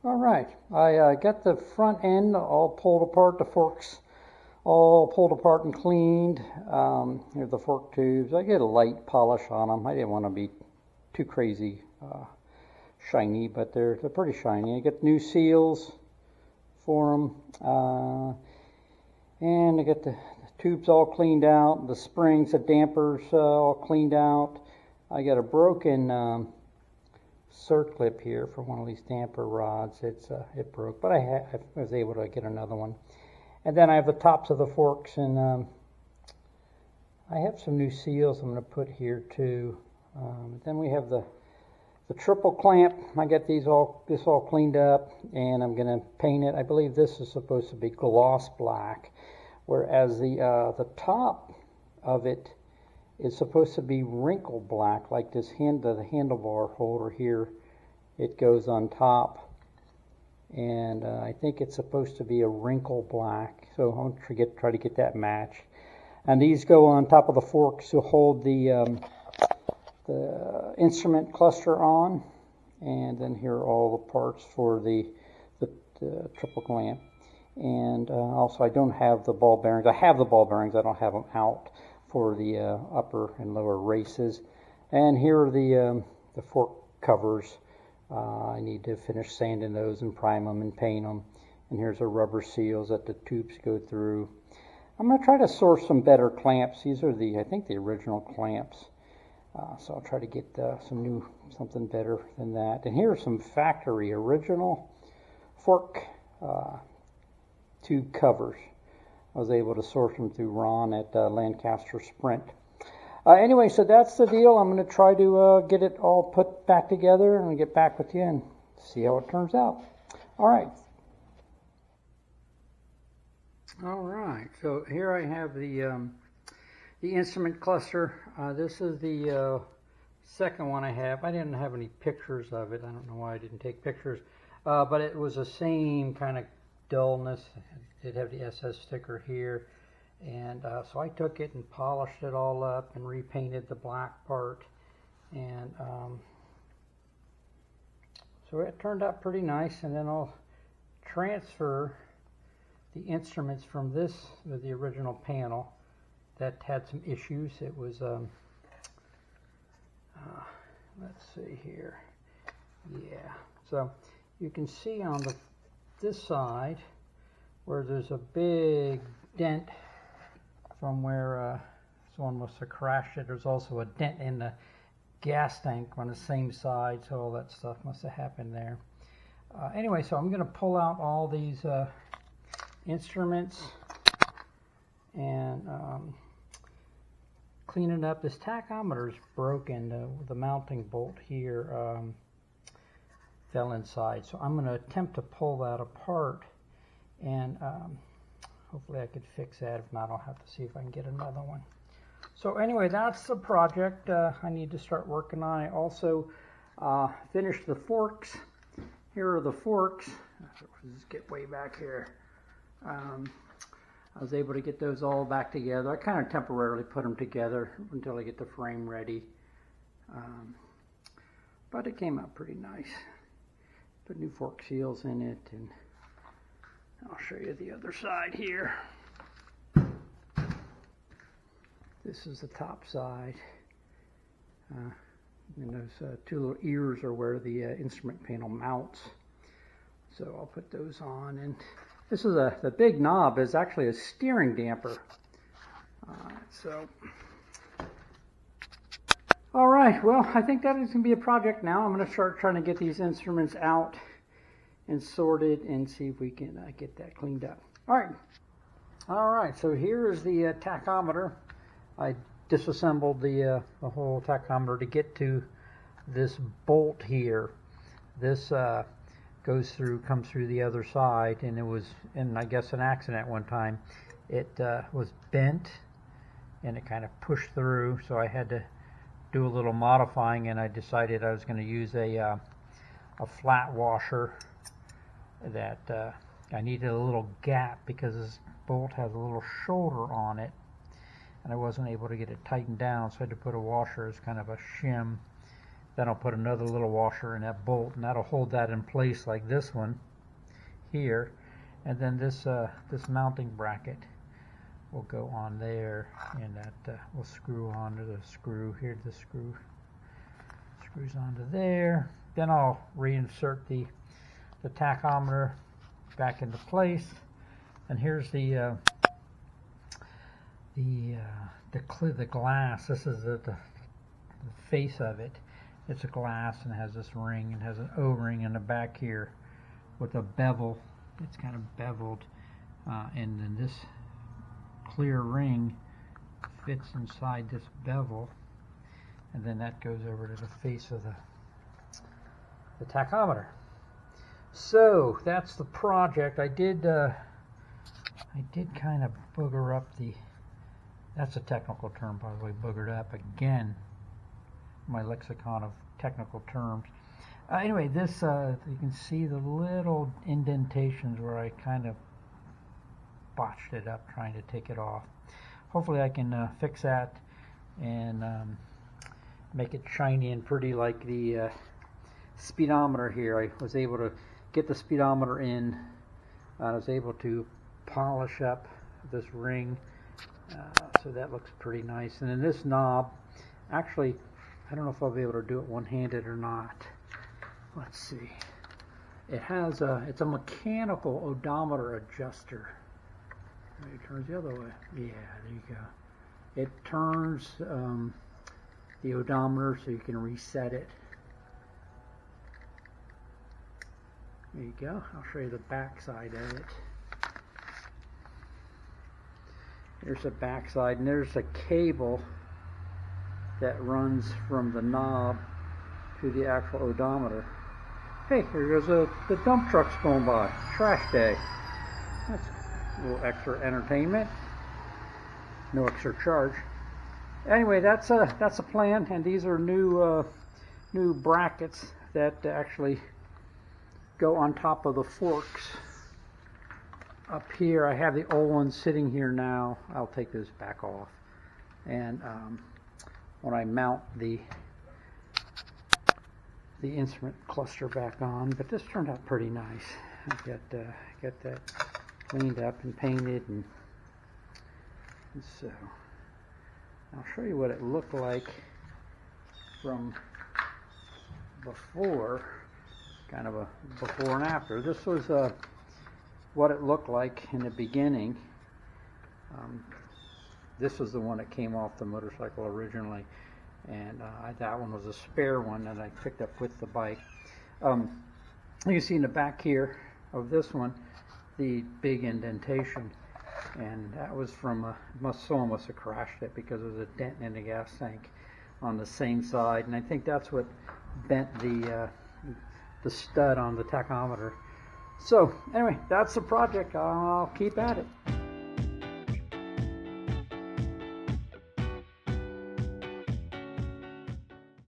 All right, I got the front end all pulled apart, the forks all pulled apart and cleaned. Here's the fork tubes. I get a light polish on them. I didn't want to be too crazy shiny, but they're pretty shiny. I get new seals for them, and I get the tubes all cleaned out, the springs, the dampers all cleaned out. I got a broken circlip here for one of these damper rods. It broke, but I was able to get another one. And then I have the tops of the forks, and I have some new seals I'm going to put here too. Then we have the triple clamp. I got this all cleaned up, and I'm going to paint it. I believe this is supposed to be gloss black, whereas the top of it is supposed to be wrinkle black, like this the handlebar holder here. It goes on top, and I think it's supposed to be a wrinkle black. So I'm going to try to get that matched. And these go on top of the forks to hold the instrument cluster on. And then here are all the parts for the triple clamp. And also I don't have the ball bearings. I have the ball bearings. I don't have them out for the upper and lower races. And here are the fork covers. I need to finish sanding those and prime them and paint them. And here's the rubber seals that the tubes go through. I'm going to try to source some better clamps. These are I think the original clamps. So I'll try to get something better than that. And here are some factory original fork tube covers. I was able to source them through Ron at Lancaster Sprint. Anyway, so that's the deal. I'm going to try to get it all put back together and get back with you and see how it turns out. All right. All right. So here I have the instrument cluster. This is the second one I have. I didn't have any pictures of it. I don't know why I didn't take pictures. But it was the same kind of dullness. It did have the SS sticker here. And so I took it and polished it all up and repainted the black part. And so it turned out pretty nice. And then I'll transfer the instruments from the original panel that had some issues. It was, let's see here. Yeah, so you can see on this side where there's a big dent from where someone must have crashed it. There's also a dent in the gas tank on the same side, so all that stuff must have happened there. Anyway, so I'm going to pull out all these instruments and clean it up. This tachometer is broken. The mounting bolt here fell inside, so I'm going to attempt to pull that apart, and hopefully I could fix that. If not, I'll have to see if I can get another one. So anyway, that's the project I need to start working on. I also finished the forks. Here are the forks. Let's get way back here. I was able to get those all back together. I kind of temporarily put them together until I get the frame ready. But it came out pretty nice. Put new fork seals in it, and I'll show you the other side here. This is the top side. And those two little ears are where the instrument panel mounts. So I'll put those on. And this is the big knob is actually a steering damper. All right, well, I think that is going to be a project now. I'm going to start trying to get these instruments out and sorted and see if we can get that cleaned up. All right, so here is the tachometer. I disassembled the whole tachometer to get to this bolt here. This comes through the other side, and it was, I guess, an accident one time. It was bent, and it kind of pushed through, so I had to do a little modifying, and I decided I was going to use a flat washer. That I needed a little gap because this bolt has a little shoulder on it, and I wasn't able to get it tightened down, so I had to put a washer as kind of a shim Then I'll put another little washer in that bolt, and that'll hold that in place like this one here. And then this mounting bracket will go on there, and that will screw onto the screw here. The screw screws onto there. Then I'll reinsert the tachometer back into place. And here's the glass. This is the face of it. It's a glass and has this ring and has an O-ring in the back here with a bevel. It's kind of beveled, and then this clear ring fits inside this bevel, and then that goes over to the face of the tachometer. So that's the project. I did kind of booger up that's a technical term, by the way, boogered up again, my lexicon of technical terms. Anyway, this, you can see the little indentations where I kind of botched it up trying to take it off. Hopefully I can fix that and make it shiny and pretty like the speedometer here. I was able to get the speedometer in. I was able to polish up this ring, so that looks pretty nice. And then this knob, actually, I don't know if I'll be able to do it one-handed or not. Let's see. It has it's a mechanical odometer adjuster. It turns the other way. Yeah, there you go. It turns the odometer so you can reset it. There you go. I'll show you the back side of it. There's the back side, and there's a cable that runs from the knob to the actual odometer. Hey, here goes the dump trucks going by. Trash day. That's a little extra entertainment. No extra charge. Anyway, that's a plan, and these are new brackets that actually go on top of the forks. Up here, I have the old ones sitting here now. I'll take those back off, and when I mount the instrument cluster back on. But this turned out pretty nice. I got that cleaned up and painted, and so I'll show you what it looked like from before, kind of a before and after. This was what it looked like in the beginning. This was the one that came off the motorcycle originally, and that one was a spare one that I picked up with the bike. You can see in the back here of this one the big indentation, and that was from someone must have crashed it because there was a dent in the gas tank on the same side, and I think that's what bent the stud on the tachometer. So anyway, that's the project. I'll keep at it.